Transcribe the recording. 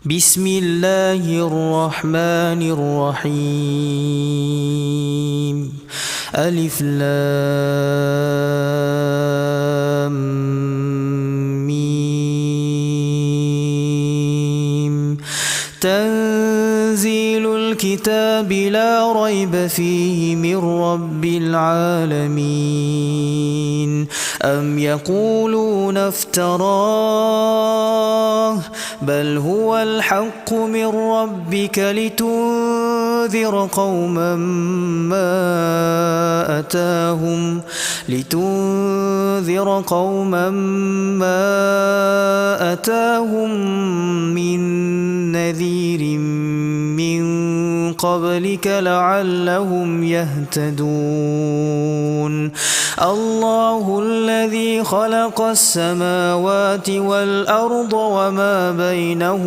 بسم الله الرحمن الرحيم ألف لام ميم تنزيل الكتاب لا ريب فيه من رب العالمين أم يقولون افتراه بل هو الحق من ربك لتنذر قوما ما أتاهم من نذير من قبلك لعلهم يهتدون الله الذي خلق السماوات والأرض وما بينهما